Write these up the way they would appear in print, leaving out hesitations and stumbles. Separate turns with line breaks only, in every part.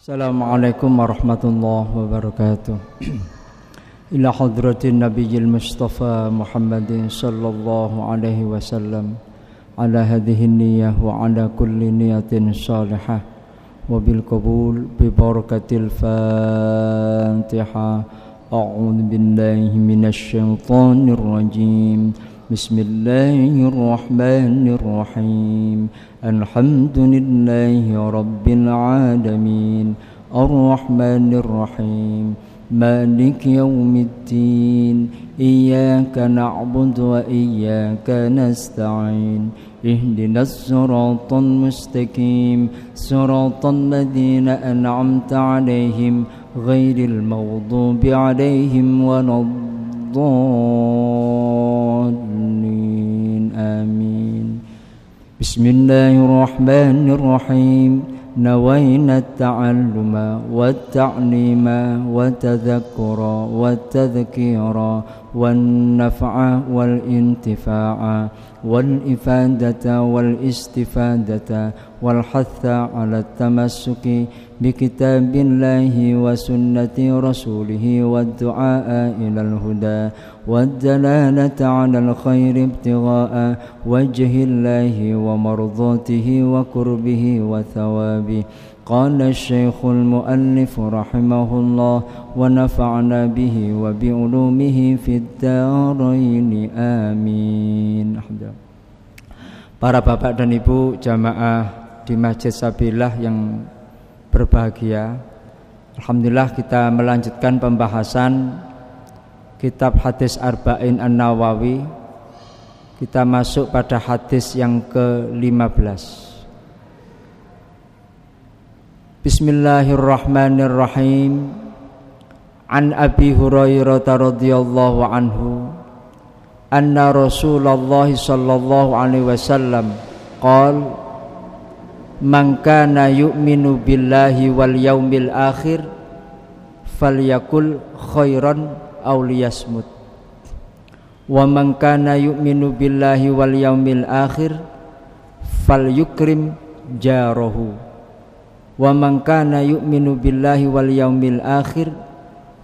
Assalamualaikum warahmatullahi wabarakatuh. Ila hadratin nabiyil mustafa Muhammadin sallallahu alaihi wasallam ala hadhihi niyyah wa ala kulli niyatin salihah wa bil qabul bi barakatil Fatihah. A'udzu billahi minasy syaithanir rajim. Bismillahirrahmanirrahim. Alhamdulillahi rabbil alamin. Ar-Rahmanir Rahim. Maliki yaumiddin. Iyyaka na'budu wa iyyaka nasta'in. Ihdinas siratal mustaqim. Siratal ladzina an'amta 'alaihim ghairil maghdubi 'alaihim waladdallin. Amin. Bismillahirrahmanirrahim. Nawayna at-ta'alluma wat-ta'lima wat-tadhakkura wat-tadhkira wan-naf'a wal-intifa'a wal-ifadata wal-istifadata wal-hatha 'ala at-tamassuki bi kitabillahi wa sunnati rasulih wad-du'a ilal huda wad-dalalata 'alal khairi ibtigha'a wajhillahi wa mardatihi wa qurbihi wa thawabi. Qala asy-syaikh al-muallif rahimahullah wa nafa'na bihi wa bi ulumihi fid dharain amin. Para bapak dan ibu jamaah di Masjid Sabillah yang berbahagia, alhamdulillah kita melanjutkan pembahasan kitab hadis Arba'in An-Nawawi. Kita masuk pada hadis yang ke-15. Bismillahirrahmanirrahim. An Abi Hurairah radhiyallahu anhu anna Rasulullah sallallahu alaihi wasallam qala man kana yu'minu billahi wal yaumil akhir falyakul khairan aw liyasmut wa man kana yu'minu billahi wal yaumil akhir falyukrim jarahu wa man kana yu'minu billahi wal yaumil akhir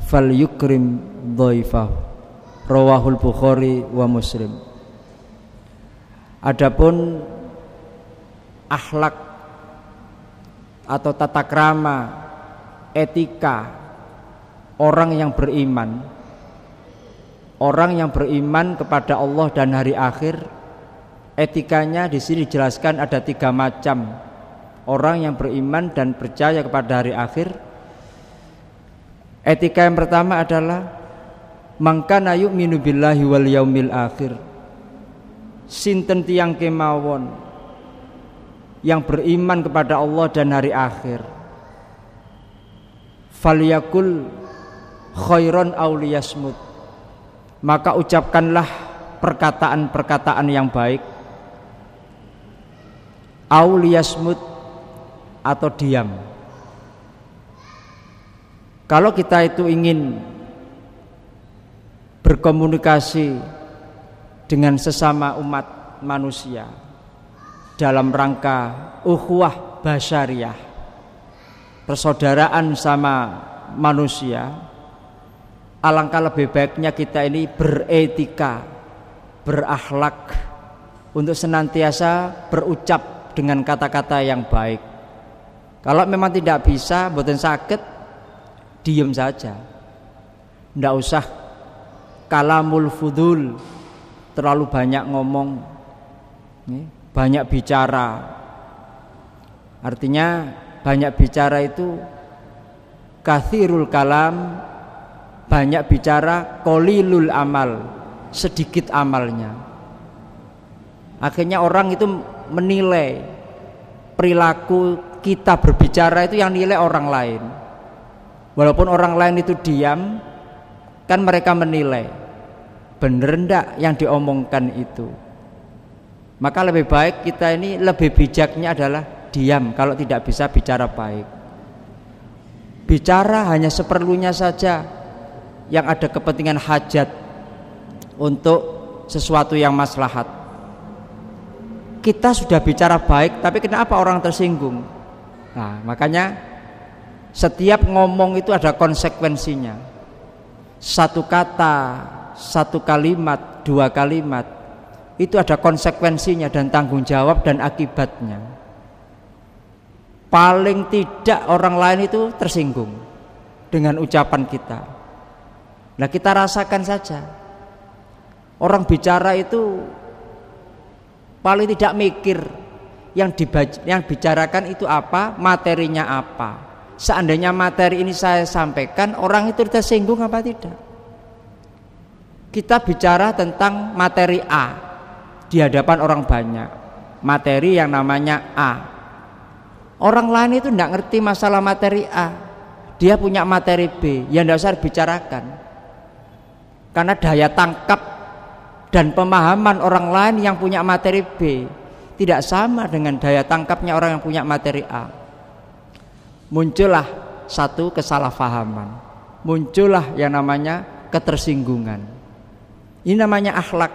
falyukrim dhaifahu. Rawahul Bukhari wa Muslim. Adapun akhlak atau tata krama, etika orang yang beriman, kepada Allah dan hari akhir, etikanya di sini dijelaskan ada 3 macam. Orang yang beriman dan percaya kepada hari akhir, etika yang pertama adalah man kana yu'minu billahi wal yaumil akhir. Sinten tiyang kemawon yang beriman kepada Allah dan hari akhir, falyakul khairan aw liyasmut, maka ucapkanlah perkataan-perkataan yang baik, aw liyasmut, atau diam. Kalau kita itu ingin berkomunikasi dengan sesama umat manusia dalam rangka ukhuwah basyariyah, persaudaraan sama manusia, alangkah lebih baiknya kita ini beretika, berakhlak, untuk senantiasa berucap dengan kata-kata yang baik. Kalau memang tidak bisa, mboten saged, diam saja. Ndak usah kalamul fudul, terlalu banyak ngomong, banyak bicara. Artinya banyak bicara itu kathirul kalam, banyak bicara, qalilul amal, sedikit amalnya. Akhirnya orang itu menilai perilaku kita berbicara itu, yang nilai orang lain. Walaupun orang lain itu diam, kan mereka menilai bener ndak yang diomongkan itu. Maka lebih baik kita ini, lebih bijaknya adalah diam kalau tidak bisa bicara baik. Bicara hanya seperlunya saja, yang ada kepentingan hajat untuk sesuatu yang maslahat. Kita sudah bicara baik, tapi kenapa orang tersinggung? Nah, makanya Setiap ngomong itu ada konsekuensinya. Satu kata, satu kalimat, dua kalimat, itu ada konsekuensinya dan tanggung jawab dan akibatnya. Paling tidak orang lain itu tersinggung dengan ucapan kita. Nah, kita rasakan saja. Orang bicara itu paling tidak mikir yang bicarakan itu apa, materinya apa. Seandainya materi ini saya sampaikan, orang itu tersinggung apa tidak? Kita bicara tentang materi A di hadapan orang banyak, materi yang namanya A. Orang lain itu tidak ngerti masalah materi A, dia punya materi B, yang tidak usah dibicarakan. Karena daya tangkap dan pemahaman orang lain yang punya materi B tidak sama dengan daya tangkapnya orang yang punya materi A. Muncullah satu kesalahpahaman, muncullah yang namanya ketersinggungan. Ini namanya akhlak.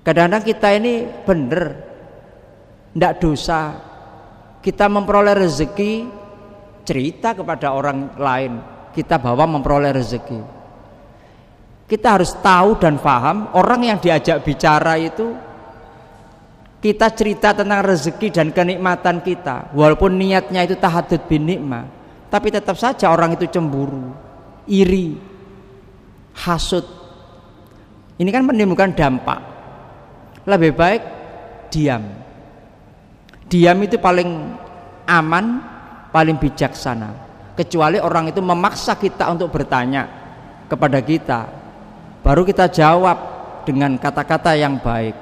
Kadang-kadang kita ini benar, tidak dosa kita memperoleh rezeki, cerita kepada orang lain kita bahwa memperoleh rezeki. Kita harus tahu dan paham orang yang diajak bicara itu, kita cerita tentang rezeki dan kenikmatan kita, walaupun niatnya itu tahadud bin nikmah, tapi tetap saja orang itu cemburu, iri, hasud. Ini kan menimbulkan dampak. Lebih baik diam. Diam itu paling aman, paling bijaksana. Kecuali orang itu memaksa kita untuk bertanya kepada kita, baru kita jawab dengan kata-kata yang baik.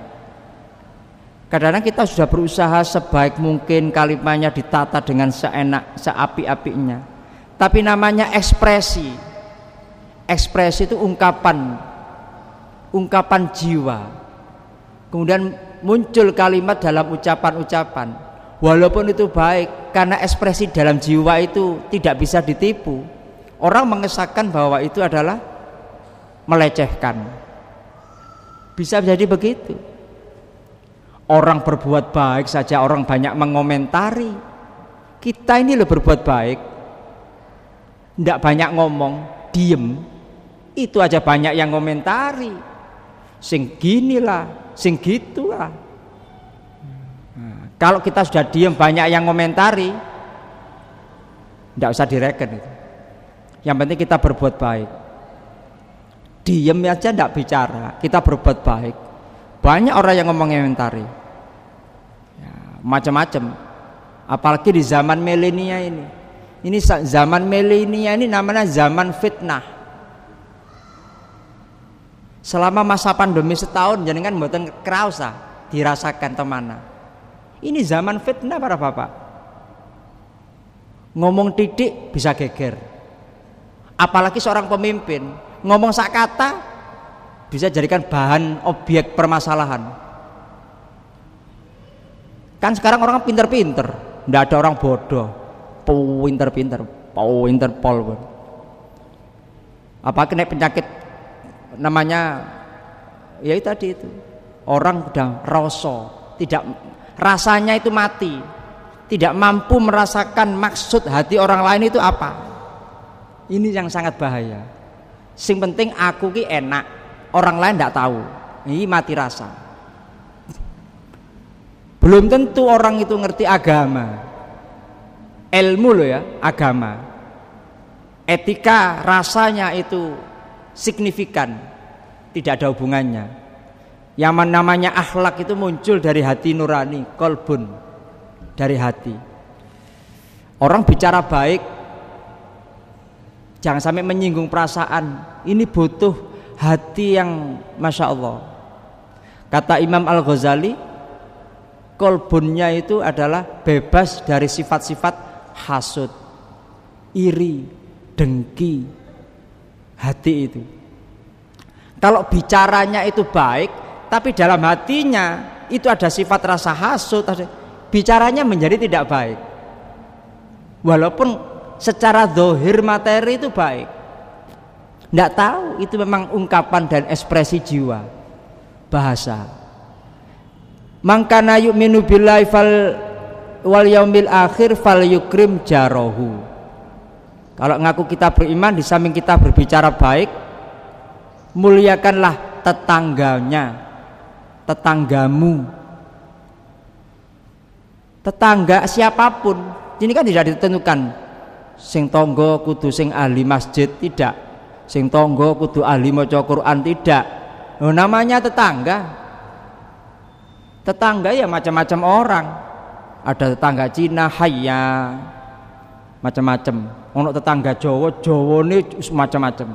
Kadang-kadang kita sudah berusaha sebaik mungkin kalimatnya ditata dengan seenak, seapi-apinya, tapi namanya ekspresi. Ekspresi itu ungkapan jiwa. Kemudian muncul kalimat dalam ucapan-ucapan, walaupun itu baik, karena ekspresi dalam jiwa itu tidak bisa ditipu. Orang mengesahkan bahwa itu adalah melecehkan. Bisa jadi begitu. Orang berbuat baik saja orang banyak mengomentari. Kita ini loh berbuat baik, tidak banyak ngomong, diem, itu aja banyak yang ngomentari. Sing ginilah, sing gitulah. Nah, kalau kita sudah diem banyak yang ngomentari, tidak usah direken itu. Yang penting kita berbuat baik. Diem aja tidak bicara, kita berbuat baik. Banyak orang yang ngomong komentari ya, macam-macam. Apalagi di zaman milenia ini. Ini zaman milenia ini namanya zaman fitnah. Selama masa pandemi setahun jenengan mboten krasa dirasakan temana. Ini zaman fitnah para bapak. Ngomong titik bisa geger. Apalagi seorang pemimpin ngomong sak kata bisa jadikan bahan objek permasalahan. Kan sekarang orang pinter-pinter, tidak ada orang bodoh, pinter-pinter, Interpol. Apa kena penyakit namanya ya itu tadi itu, orang udah rasa, tidak rasanya itu mati, tidak mampu merasakan maksud hati orang lain itu apa. Ini yang sangat bahaya. Sing penting aku ki enak, orang lain tidak tahu, ini mati rasa. Belum tentu orang itu ngerti agama, ilmu loh ya, agama, etika rasanya itu signifikan, tidak ada hubungannya. Yang namanya akhlak itu muncul dari hati nurani, kolbun, dari hati. Orang bicara baik, jangan sampai menyinggung perasaan. Ini butuh hati yang Masya Allah. Kata Imam Al-Ghazali, kolbunnya itu adalah bebas dari sifat-sifat hasud, iri, dengki. Hati itu kalau bicaranya itu baik, tapi dalam hatinya itu ada sifat rasa hasud, bicaranya menjadi tidak baik. Walaupun secara zahir materi itu baik, tidak tahu itu memang ungkapan dan ekspresi jiwa, bahasa. Mangkana yu'minu billahi wal yaumil akhir falyukrim jarahu. Kalau ngaku kita beriman, di samping kita berbicara baik, muliakanlah tetangganya, tetanggamu, tetangga siapapun. Ini kan tidak ditentukan sing tonggo kudu sing ahli masjid, tidak, sing tonggo kudu ahli maca Quran, tidak. Namanya tetangga. Tetangga ya macam-macam orang. Ada tetangga Cina, Hayya, macam-macam. Ono tetangga Jawa, Jawane macam-macam.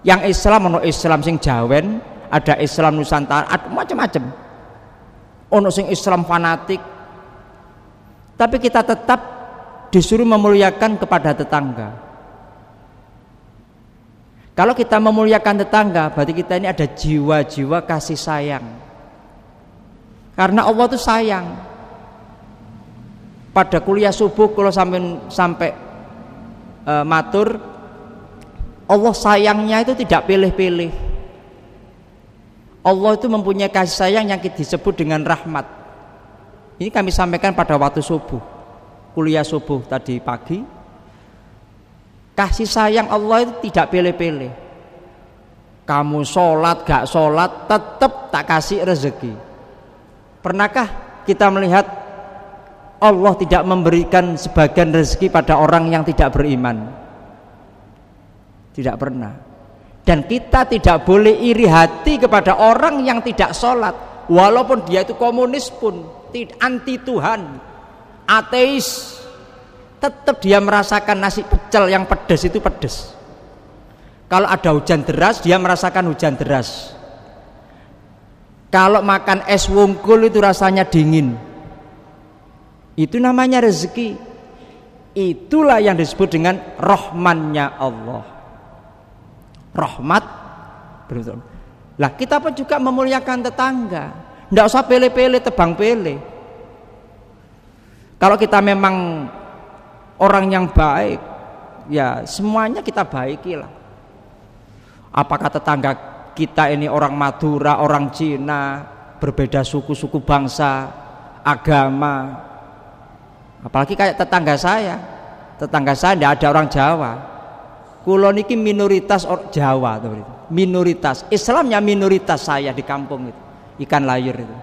Yang Islam ono Islam sing Jawen, ada Islam Nusantara, ada macam-macam. Ono sing Islam fanatik. Tapi kita tetap disuruh memuliakan kepada tetangga. Kalau kita memuliakan tetangga, berarti kita ini ada jiwa-jiwa kasih sayang. Karena Allah itu sayang. Pada kuliah subuh kalau sampai matur, Allah sayangnya itu tidak pilih-pilih. Allah itu mempunyai kasih sayang yang disebut dengan rahmat. Ini kami sampaikan pada waktu subuh, kuliah subuh tadi pagi. Kasih sayang Allah itu tidak pilih-pilih. Kamu sholat gak sholat tetap tak kasih rezeki. Pernahkah kita melihat Allah tidak memberikan sebagian rezeki pada orang yang tidak beriman? Tidak pernah. Dan kita tidak boleh iri hati kepada orang yang tidak sholat, walaupun dia itu komunis pun, anti Tuhan, ateis, tetap dia merasakan nasi pecel yang pedas itu pedas. Kalau ada hujan deras, dia merasakan hujan deras. Kalau makan es wungkul itu rasanya dingin. Itu namanya rezeki. Itulah yang disebut dengan rahmannya Allah. Rahmat. Lah kita pun juga memuliakan tetangga. Tidak usah pilih-pilih, tebang pilih. Kalau kita memang orang yang baik, ya semuanya kita baikilah. Apakah tetangga kita ini orang Madura, orang Cina, berbeda suku-suku bangsa, agama. Apalagi kayak tetangga saya tidak ada orang Jawa. Kulo niki minoritas Jawa, minoritas. Islamnya minoritas saya di kampung itu, ikan layur itu.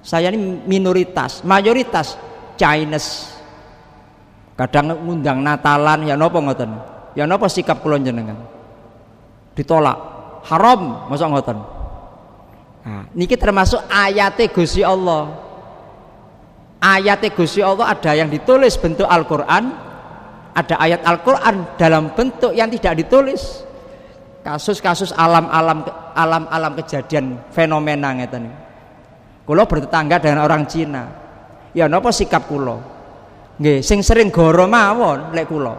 Saya ini minoritas, mayoritas Chinese. Kadang ngundang Natalan ya nopo ngoten. Ya nopo sikap kulo jenengan? Ditolak, haram, masa ngoten. Nah, niki termasuk ayat Gusti Allah. Ayat Gusti Allah ada yang ditulis bentuk Al-Quran, ada ayat Al-Quran dalam bentuk yang tidak ditulis. Kasus-kasus alam kejadian fenomena ngeten. Kulo bertetangga dengan orang Cina. Ya napa sikap kulo? Nggih, sing sering goro mawon lek kulo.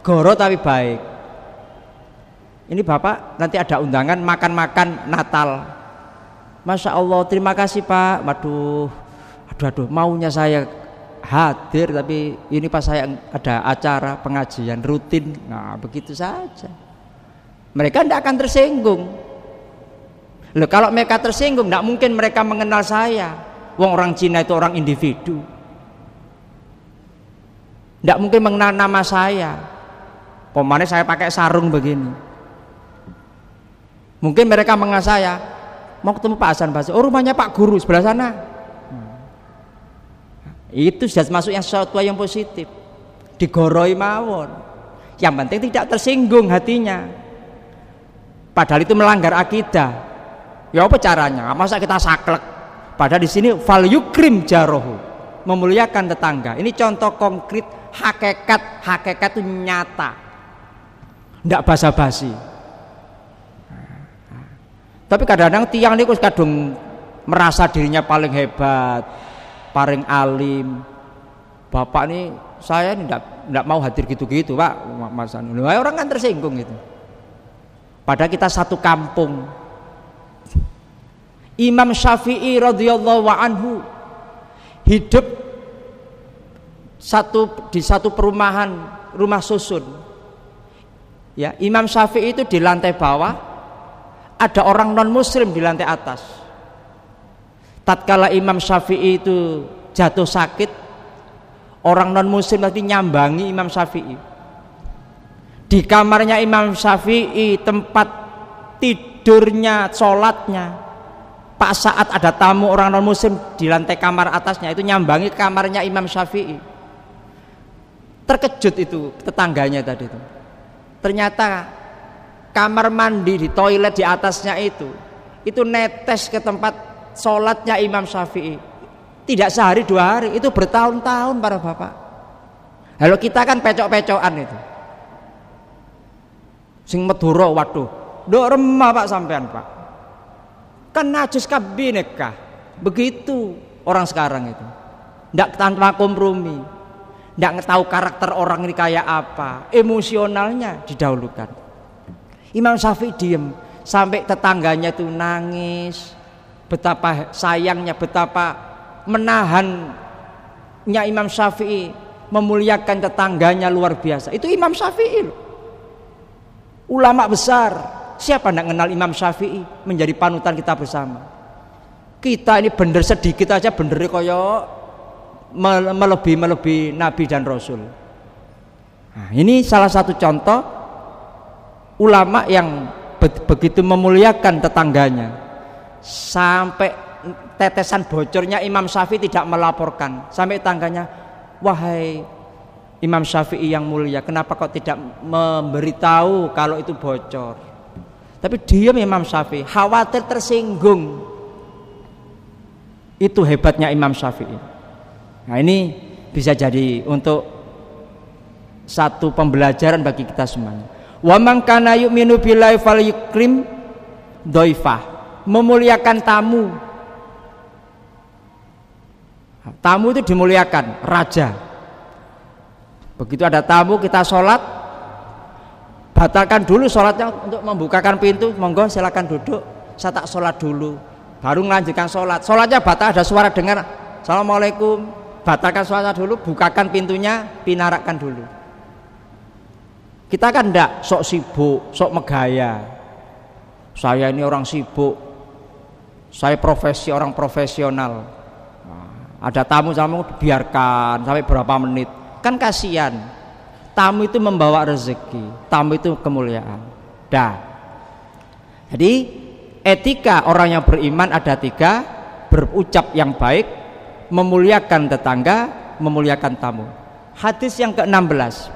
Goro tapi baik. Ini Bapak nanti ada undangan makan-makan Natal. Masya Allah, terima kasih Pak. Aduh, maunya saya hadir, tapi ini pas saya ada acara pengajian rutin. Nah begitu saja. Mereka tidak akan tersinggung. Loh, kalau mereka tersinggung, tidak mungkin mereka mengenal saya. Wong orang Cina itu orang individu, tidak mungkin mengenal nama saya. Pemane saya pakai sarung begini. Mungkin mereka mengenal saya. Mau ketemu Pak Hasan Basri. Oh rumahnya Pak Guru sebelah sana. Itu sudah masuk yang sesuatu yang positif. Digoroi mawon. Yang penting tidak tersinggung hatinya. Padahal itu melanggar akidah. Ya apa caranya? Masa kita saklek? Padahal di sini fal yukrim jarohu, memuliakan tetangga. Ini contoh konkret hakikat itu nyata. Tidak basa-basi. Tapi kadang-kadang tiang ini kadung merasa dirinya paling hebat, paling alim. Bapak ini saya ini tidak mau hadir gitu-gitu Pak Mas Anu. Orang kan tersinggung gitu. Padahal kita satu kampung. Imam Syafi'i radhiyallahu anhu hidup di satu perumahan, rumah susun. Ya, Imam Syafi'i itu di lantai bawah, ada orang non muslim di lantai atas. Tatkala Imam Syafi'i itu jatuh sakit, Orang non muslim tadi nyambangi Imam Syafi'i. Di kamarnya Imam Syafi'i, tempat tidurnya, sholatnya, pas saat ada tamu orang non muslim di lantai kamar atasnya itu nyambangi kamarnya Imam Syafi'i. Terkejut itu tetangganya tadi itu. Ternyata kamar mandi di toilet di atasnya itu netes ke tempat sholatnya Imam Syafi'i. Tidak sehari 2 hari, itu bertahun-tahun para bapak. Kalau kita kan pecok-pecokan itu. Sing Madura, waduh, nduk remah Pak sampean Pak. Kan najis kabeh kah. Begitu orang sekarang itu. Ndak tanpa kompromi. Ndak tahu karakter orang ini kayak apa. Emosionalnya didahulukan. Imam Syafi'i diem sampai tetangganya itu nangis. Betapa sayangnya, betapa menahannya Imam Syafi'i, memuliakan tetangganya luar biasa. Itu Imam Syafi'i loh. Ulama besar. Siapa tidak kenal Imam Syafi'i menjadi panutan kita bersama. Kita ini bener sedikit aja bener kaya melebihi Nabi dan Rasul. Nah, ini salah satu contoh ulama yang begitu memuliakan tetangganya sampai tetesan bocornya Imam Syafi'i tidak melaporkan. Sampai tangganya, wahai Imam Syafi'i yang mulia, kenapa kau tidak memberitahu kalau itu bocor? Tapi diam Imam Syafi'i, khawatir tersinggung. Itu hebatnya Imam Syafi'i. Nah ini bisa jadi untuk satu pembelajaran bagi kita semuanya. Wa man kana yu'minu billahi falyukrim dhaifah, memuliakan tamu. Tamu itu dimuliakan, raja. Begitu ada tamu kita sholat, batalkan dulu sholatnya untuk membukakan pintu. Monggo silakan duduk, saya tak sholat dulu, baru melanjutkan sholat. Sholatnya batal, ada suara dengar, assalamualaikum, batalkan sholatnya dulu, bukakan pintunya, pinarakkan dulu. Kita kan enggak sok sibuk, sok megaya. Saya ini orang sibuk, saya orang profesional. Ada tamu biarkan sampai berapa menit, kan kasihan. Tamu itu membawa rezeki, tamu itu kemuliaan. Jadi etika orang yang beriman ada 3: berucap yang baik, memuliakan tetangga, memuliakan tamu. Hadis yang ke-16,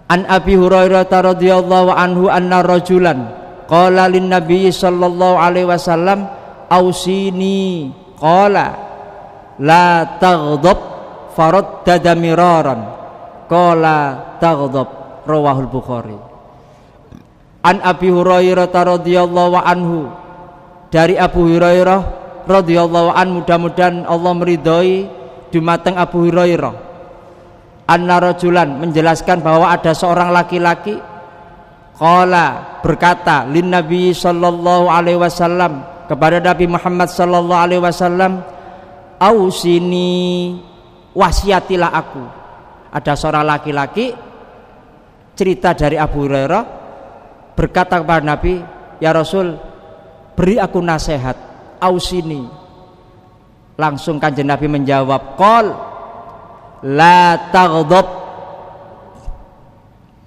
An Abi Hurairah radhiyallahu anhu anna rajulan qala lin Nabi sallallahu alaihi wasallam ausini qala la taghdab faraddada miraran qala taghdab, rawahul Bukhari. An Abi Hurairah radhiyallahu anhu, dari Abu Hurairah radhiyallahu anhu, mudah-mudahan Allah meridhoi dumateng Abu Hurairah, anna rajulan, menjelaskan bahwa ada seorang laki-laki, qala, berkata, lin Nabi sallallahu alaihi wasallam, kepada Nabi Muhammad sallallahu alaihi wasallam, ausini, wasiatilah aku. Ada seorang laki-laki, cerita dari Abu Hurairah, berkata kepada Nabi, ya Rasul, beri aku nasihat, ausini. Langsung Kanjeng Nabi menjawab, qol la taghdab,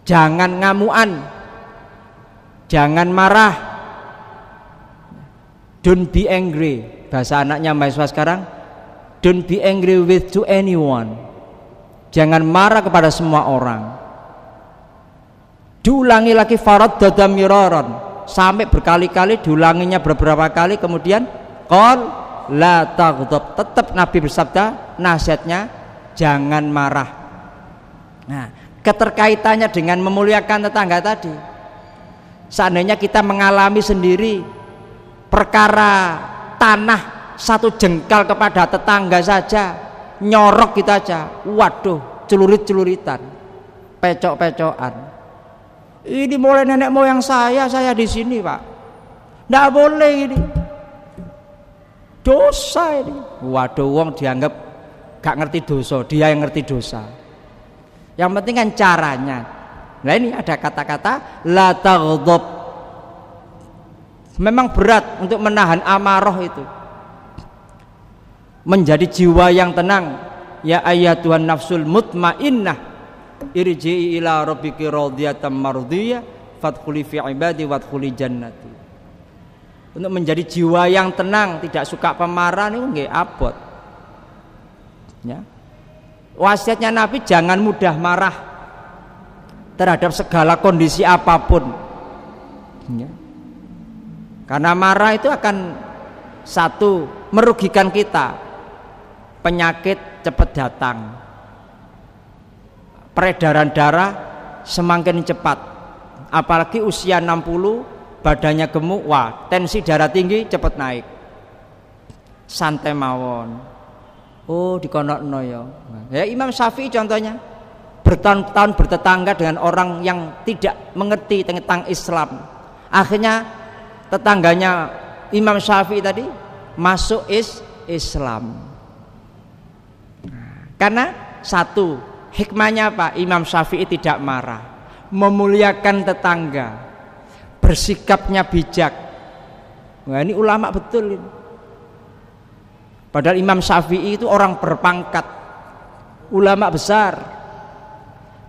jangan ngamuan, jangan marah, don't be angry. Bahasa anaknya mahasiswa sekarang, don't be angry with to anyone. Jangan marah kepada semua orang. Diulangi lagi, faraddada miraran, sampai berkali-kali, diulanginya beberapa kali. Kemudian qol la taghdab, tetap Nabi bersabda, nasihatnya jangan marah. Nah, keterkaitannya dengan memuliakan tetangga tadi. Seandainya kita mengalami sendiri perkara tanah 1 jengkal kepada tetangga saja, nyorok kita aja, waduh, celurit-celuritan, pecok-pecokan. Ini mulai nenek moyang saya di sini Pak, nggak boleh ini, dosa ini. Waduh, wong dianggap gak ngerti dosa, dia yang ngerti dosa. Yang penting kan caranya. Nah ini ada kata-kata la taghdab. Memang berat untuk menahan amarah itu. Menjadi jiwa yang tenang, ya ayyatuhan nafsul mutmainnah irji'i ila rabbiki radiyatan mardiyah fadkhuli fi ibadi wadkhuli jannati. Untuk menjadi jiwa yang tenang, tidak suka pemarah niku nggih abot. Ya. Wasiatnya Nabi jangan mudah marah terhadap segala kondisi apapun. Ya. Karena marah itu akan satu merugikan kita, penyakit cepat datang, peredaran darah semakin cepat, apalagi usia 60 badannya gemuk, wah tensi darah tinggi cepat naik. Santai mawon. Oh dikonokno ya. Ya Imam Syafi'i contohnya bertahun-tahun bertetangga dengan orang yang tidak mengerti tentang Islam. Akhirnya tetangganya Imam Syafi'i tadi masuk Islam. Karena satu hikmahnya apa? Imam Syafi'i tidak marah, memuliakan tetangga, bersikapnya bijak. Wah ini ulama betul ini. Padahal Imam Syafi'i itu orang berpangkat, ulama besar,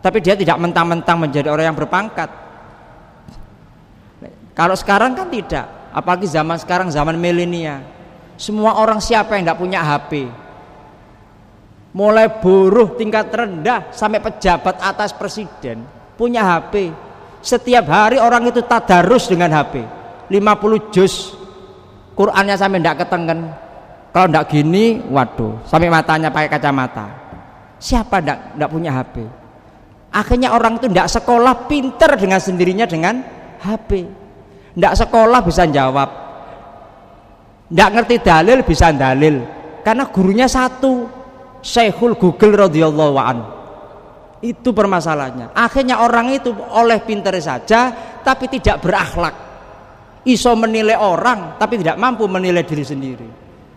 tapi dia tidak mentang-mentang menjadi orang yang berpangkat. Kalau sekarang kan tidak, apalagi zaman sekarang zaman milenial. Semua orang siapa yang tidak punya HP, mulai buruh tingkat rendah sampai pejabat atas presiden punya HP. Setiap hari orang itu tadarus dengan HP 50 juz Qurannya sampai tidak ketengen. Kalau tidak gini waduh sampai matanya pakai kacamata. Siapa tidak punya HP? Akhirnya orang itu tidak sekolah pinter dengan sendirinya dengan HP. Tidak sekolah bisa jawab, tidak ngerti dalil bisa dalil, karena gurunya satu, Syekhul Google radhiyallahu anhu. Itu permasalahannya. Akhirnya orang itu oleh pinter saja tapi tidak berakhlak, iso menilai orang tapi tidak mampu menilai diri sendiri.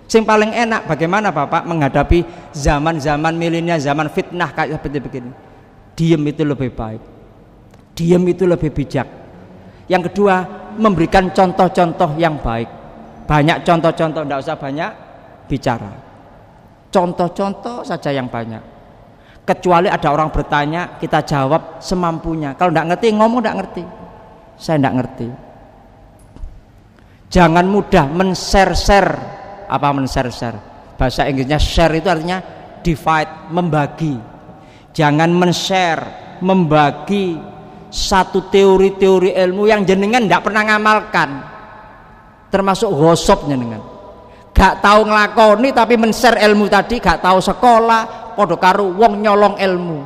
Yang paling enak bagaimana Bapak menghadapi zaman-zaman milenial, zaman fitnah kayak seperti begini? Diam itu lebih baik, diam itu lebih bijak. Yang kedua, memberikan contoh-contoh yang baik. Banyak contoh-contoh, tidak usah banyak bicara, contoh-contoh saja yang banyak. Kecuali ada orang bertanya, kita jawab semampunya. Kalau tidak ngerti, ngomong tidak ngerti, saya tidak ngerti. Jangan mudah men-share. Apa men-share? Bahasa Inggrisnya share itu artinya divide, membagi. Jangan men-share, membagi satu teori-teori ilmu yang jenengan tidak pernah ngamalkan, termasuk gosop jenengan. Gak tahu ngelakoni tapi men-share ilmu tadi, gak tahu sekolah, podo karo wong nyolong ilmu.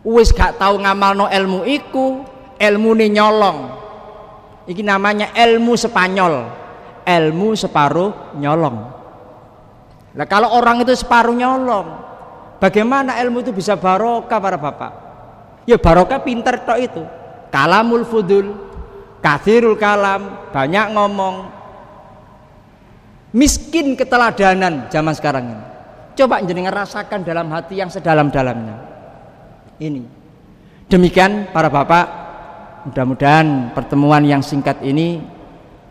Wis gak tahu ngamalno ilmu iku, ilmu ni nyolong. Iki namanya ilmu Spanyol, ilmu separuh nyolong. Nah kalau orang itu separuh nyolong, bagaimana ilmu itu bisa barokah para bapak? Ya barokah pinter tok itu. Kalamul fudul, kathirul kalam, banyak ngomong. Miskin keteladanan zaman sekarang ini. Coba jenengan rasakan dalam hati yang sedalam-dalamnya. Ini. Demikian para bapak, mudah-mudahan pertemuan yang singkat ini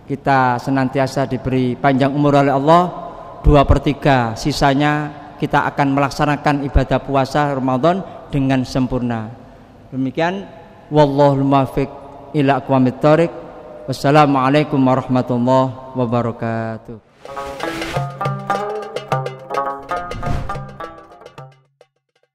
kita senantiasa diberi panjang umur oleh Allah. 2/3 sisanya kita akan melaksanakan ibadah puasa Ramadan dengan sempurna. Demikian, wallahul muwaffiq ila aqwamit thoriq. Wassalamualaikum warahmatullahi wabarakatuh.